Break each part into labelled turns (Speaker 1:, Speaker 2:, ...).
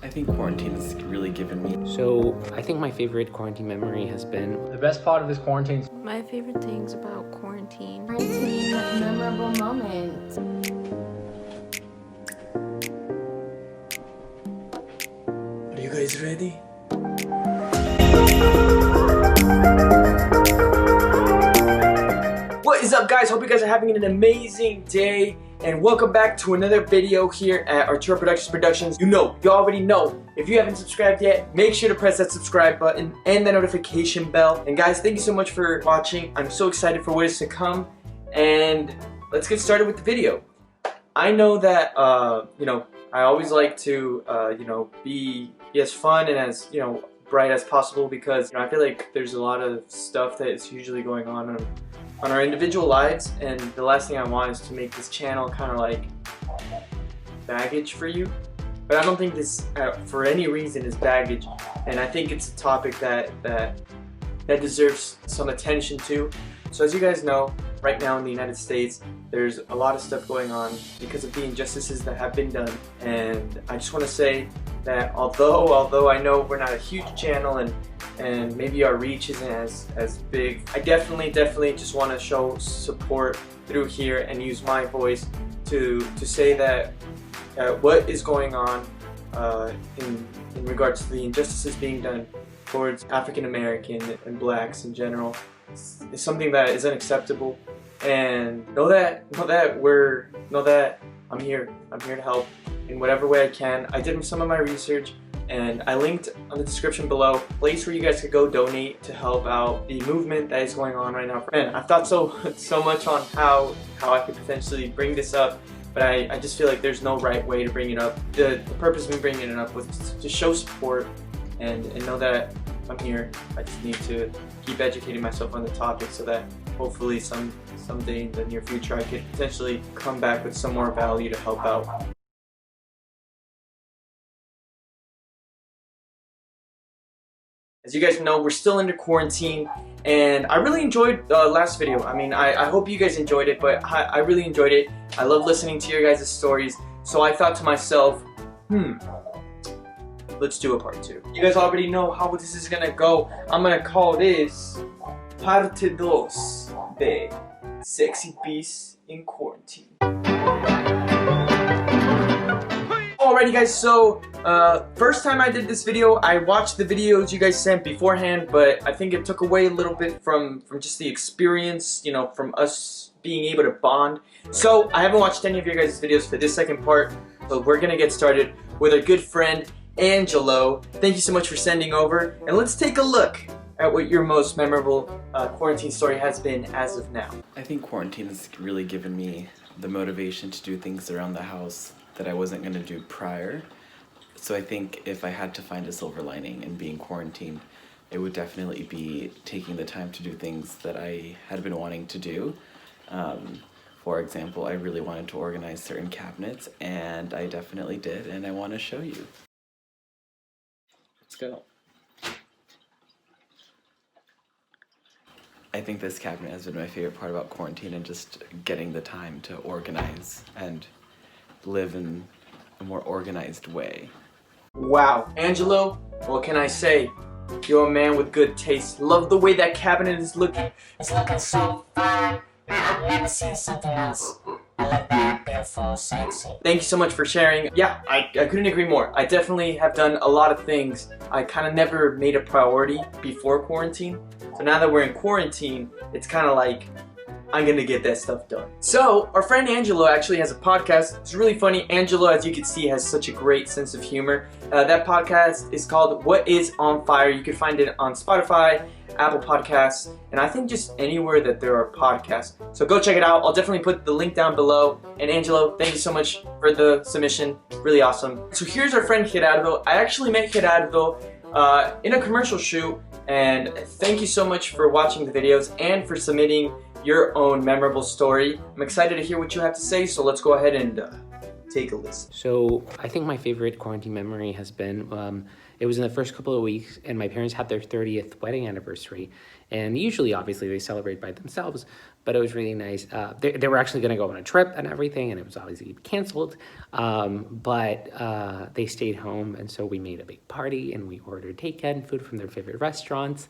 Speaker 1: I think quarantine has really given me.
Speaker 2: So I think my favorite quarantine memory has been
Speaker 3: the best part of this quarantine.
Speaker 4: My favorite things about quarantine.
Speaker 5: Quarantine memorable moments.
Speaker 3: Are you guys ready? What is up, guys? Hope you guys are having an amazing day, and welcome back to another video here at Arthuro Productions. You already know. If you haven't subscribed yet, make sure to press that subscribe button and the notification bell. And guys, thank you so much for watching. I'm so excited for what is to come, and let's get started with the video. I know that I always like to be as fun and as bright as possible, because I feel like there's a lot of stuff that is usually going on our individual lives, and the last thing I want is to make this channel kind of like baggage for you. But I don't think this for any reason is baggage, and I think it's a topic that deserves some attention too. So as you guys know, right now in the United States, there's a lot of stuff going on because of the injustices that have been done, and I just want to say that although I know we're not a huge channel and maybe our reach isn't as big, I definitely just want to show support through here and use my voice to say that what is going on in regards to the injustices being done towards African American and blacks in general is something that is unacceptable. And know that I'm here to help in whatever way I can. I did some of my research, and I linked on the description below a place where you guys could go donate to help out the movement that is going on right now. And I've thought so much on how I could potentially bring this up, but I just feel like there's no right way to bring it up. The purpose of me bringing it up was to show support and know that I'm here. I just need to keep educating myself on the topic so that hopefully someday in the near future I could potentially come back with some more value to help out. As you guys know, we're still under quarantine, and I really enjoyed the last video. I mean, I hope you guys enjoyed it, but I really enjoyed it. I love listening to your guys' stories, so I thought to myself, let's do a part 2. You guys already know how this is gonna go. I'm gonna call this Parte 2 de Sexy Beasts in Quarantine. Alrighty guys, so first time I did this video, I watched the videos you guys sent beforehand, but I think it took away a little bit from just the experience, from us being able to bond. So I haven't watched any of your guys' videos for this second part, so we're gonna get started with our good friend Angelo. Thank you so much for sending over, and let's take a look at what your most memorable quarantine story has been as of now.
Speaker 1: I think quarantine has really given me the motivation to do things around the house that I wasn't going to do prior. So I think if I had to find a silver lining in being quarantined, it would definitely be taking the time to do things that I had been wanting to do. For example, I really wanted to organize certain cabinets, and I definitely did, and I want to show you. Let's go. I think this cabinet has been my favorite part about quarantine, and just getting the time to organize and live in a more organized way.
Speaker 3: Wow, Angelo, what can I say? You're a man with good taste. Love the way that cabinet is looking.
Speaker 5: It's looking so fine. I've never seen something else. I love that, beautiful, sexy.
Speaker 3: Thank you so much for sharing. Yeah, I couldn't agree more. I definitely have done a lot of things I kind of never made a priority before quarantine. So now that we're in quarantine, it's kind of like I'm gonna get that stuff done. So our friend Angelo actually has a podcast. It's really funny. Angelo, as you can see, has such a great sense of humor. That podcast is called What Is On Fire. You can find it on Spotify, Apple Podcasts, and I think just anywhere that there are podcasts. So go check it out. I'll definitely put the link down below. And Angelo, thank you so much for the submission. Really awesome. So here's our friend Gerardo. I actually met Gerardo in a commercial shoot, and thank you so much for watching the videos and for submitting your own memorable story. I'm excited to hear what you have to say, so let's go ahead and take a listen.
Speaker 2: So I think my favorite quarantine memory has been, it was in the first couple of weeks, and my parents had their 30th wedding anniversary. And usually, obviously, they celebrate by themselves, but it was really nice. They were actually going to go on a trip and everything, and it was obviously canceled. But they stayed home, and so we made a big party, and we ordered takeout food from their favorite restaurants.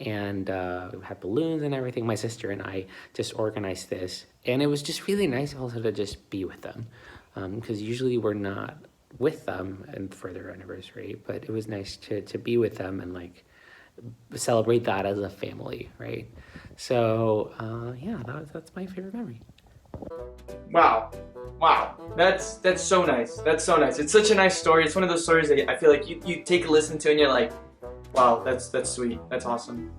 Speaker 2: And we had balloons and everything. My sister and I just organized this, and it was just really nice also to just be with them, because usually we're not with them and for their anniversary, but it was nice to be with them and like celebrate that as a family, right? So yeah, that's my favorite memory.
Speaker 3: Wow, that's so nice. That's so nice. It's such a nice story. It's one of those stories that I feel like you take a listen to and you're like, wow, that's sweet. That's awesome.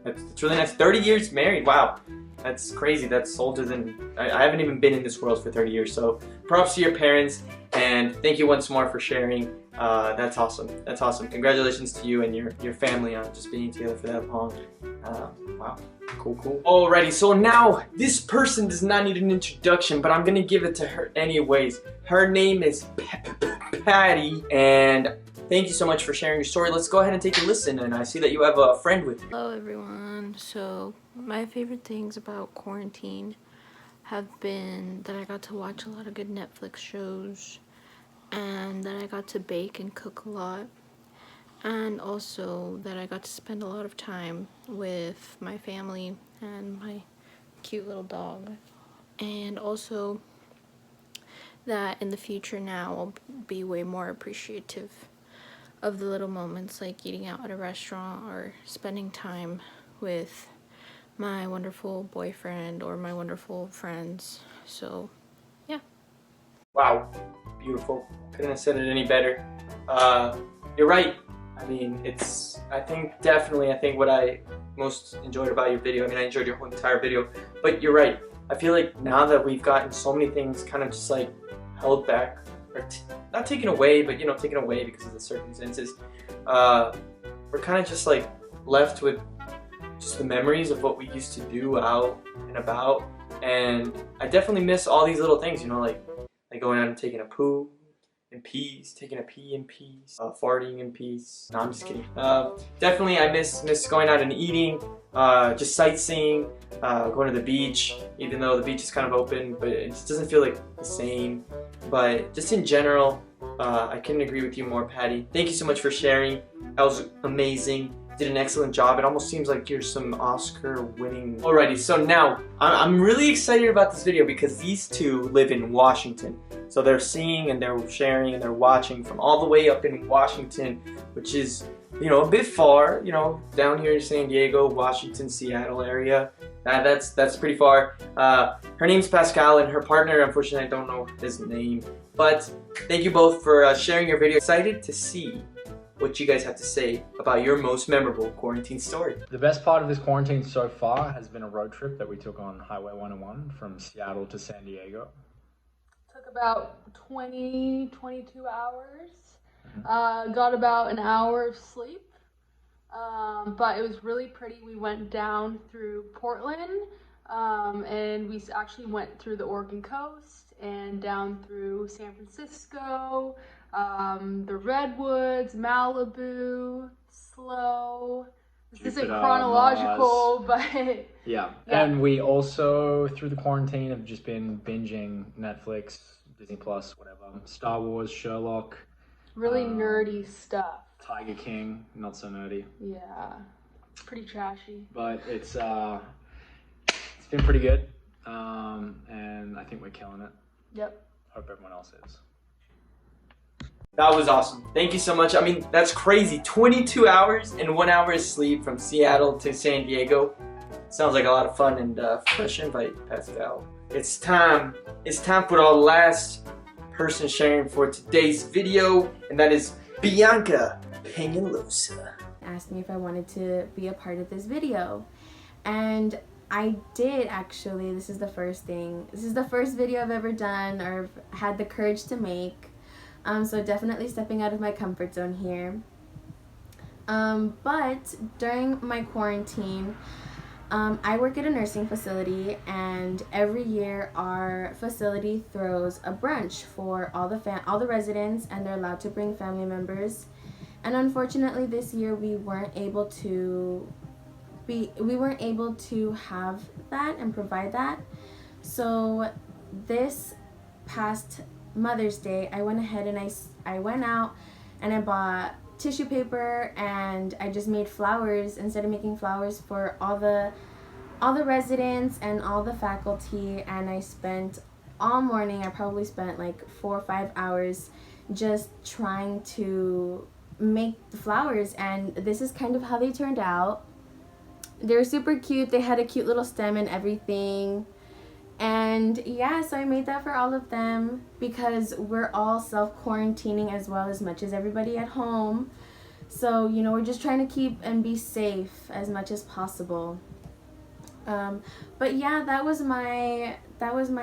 Speaker 3: It's really nice. 30 years married. Wow, that's crazy. That's older than I haven't even been in this world for 30 years. So props to your parents, and thank you once more for sharing. That's awesome. That's awesome. Congratulations to you and your family on just being together for that long. Wow. Cool. Alrighty, so now this person does not need an introduction, but I'm gonna give it to her anyways. Her name is Patty, and thank you so much for sharing your story. Let's go ahead and take a listen, and I see that you have a friend with you.
Speaker 4: Hello everyone. So my favorite things about quarantine have been that I got to watch a lot of good Netflix shows, and that I got to bake and cook a lot, and also that I got to spend a lot of time with my family and my cute little dog, and also that in the future now I'll be way more appreciative of the little moments like eating out at a restaurant or spending time with my wonderful boyfriend or my wonderful friends. So yeah.
Speaker 3: Wow, beautiful. Couldn't have said it any better. You're right. I mean, I think what I most enjoyed about your video, I mean, I enjoyed your whole entire video, but you're right. I feel like now that we've gotten so many things kind of just like held back, or not taken away, but you know, taken away because of the circumstances, we're kind of just like left with just the memories of what we used to do out and about. And I definitely miss all these little things, you know, like going out and taking a poo in peace, taking a pee in peace, farting in peace. No, I'm just kidding. Definitely I miss going out and eating, just sightseeing, going to the beach, even though the beach is kind of open, but it just doesn't feel like the same. But just in general, I couldn't agree with you more, Patty. Thank you so much for sharing. That was amazing. Did an excellent job. It almost seems like you're some Oscar winning. Alrighty, so now I'm really excited about this video because these two live in Washington. So they're seeing and they're sharing and they're watching from all the way up in Washington, which is, you know, a bit far, you know, down here in San Diego, Washington, Seattle area. That's pretty far. Her name's Pascal, and her partner, unfortunately, I don't know his name. But thank you both for sharing your video. Excited to see what you guys have to say about your most memorable quarantine story.
Speaker 6: The best part of this quarantine so far has been a road trip that we took on Highway 101 from Seattle to San Diego.
Speaker 7: Took about 22 hours. Got about an hour of sleep. But it was really pretty. We went down through Portland, and we actually went through the Oregon coast and down through San Francisco, the Redwoods, Malibu, SLO. This isn't chronological,
Speaker 6: Mars.
Speaker 7: But
Speaker 6: yeah. And we also, through the quarantine, have just been binging Netflix, Disney Plus, whatever, Star Wars, Sherlock.
Speaker 7: Really nerdy stuff.
Speaker 6: Tiger King, not so nerdy.
Speaker 7: Yeah, pretty trashy.
Speaker 6: But it's been pretty good, and I think we're killing it.
Speaker 7: Yep.
Speaker 6: Hope everyone else is.
Speaker 3: That was awesome. Thank you so much. I mean, that's crazy. 22 hours and 1 hour of sleep from Seattle to San Diego. Sounds like a lot of fun, and fresh invite, Pascal. It's time. It's time for our last person sharing for today's video, and that is Bianca Peñalosa.
Speaker 8: Asked me if I wanted to be a part of this video, and I did actually. This is the first video I've ever done or had the courage to make, so definitely stepping out of my comfort zone here. But during my quarantine, I work at a nursing facility, and every year our facility throws a brunch for all the residents, and they're allowed to bring family members. And unfortunately, this year we weren't able to have that and provide that. So this past Mother's Day, I went ahead and I went out and I bought tissue paper, and I just made flowers instead of making flowers for all the residents and all the faculty. And I spent all morning, I probably spent like 4 or 5 hours just trying to make the flowers, and this is kind of how they turned out. They were super cute. They had a cute little stem and everything. And yeah, so I made that for all of them because we're all self-quarantining as well as much as everybody at home. So, you know, we're just trying to keep and be safe as much as possible. But yeah, that was my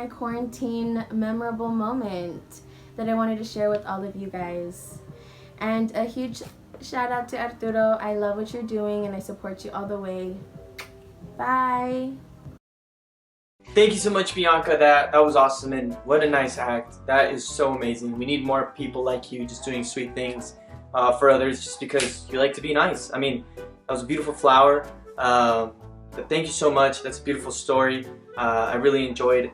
Speaker 8: quarantine memorable moment that I wanted to share with all of you guys. And a huge shout out to Arturo. I love what you're doing and I support you all the way. Bye.
Speaker 3: Thank you so much, Bianca. That was awesome, and what a nice act. That is so amazing. We need more people like you just doing sweet things for others just because you like to be nice. I mean, that was a beautiful flower. But thank you so much. That's a beautiful story. I really enjoyed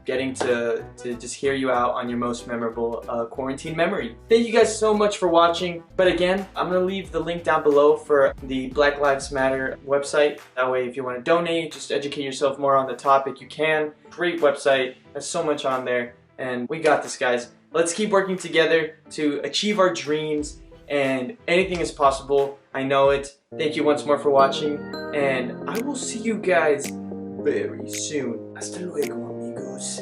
Speaker 3: getting to just hear you out on your most memorable quarantine memory. Thank you guys so much for watching. But again, I'm going to leave the link down below for the Black Lives Matter website. That way, if you want to donate, just educate yourself more on the topic, you can. Great website. There's so much on there. And we got this, guys. Let's keep working together to achieve our dreams, and anything is possible. I know it. Thank you once more for watching, and I will see you guys very soon. Hasta luego, amigos.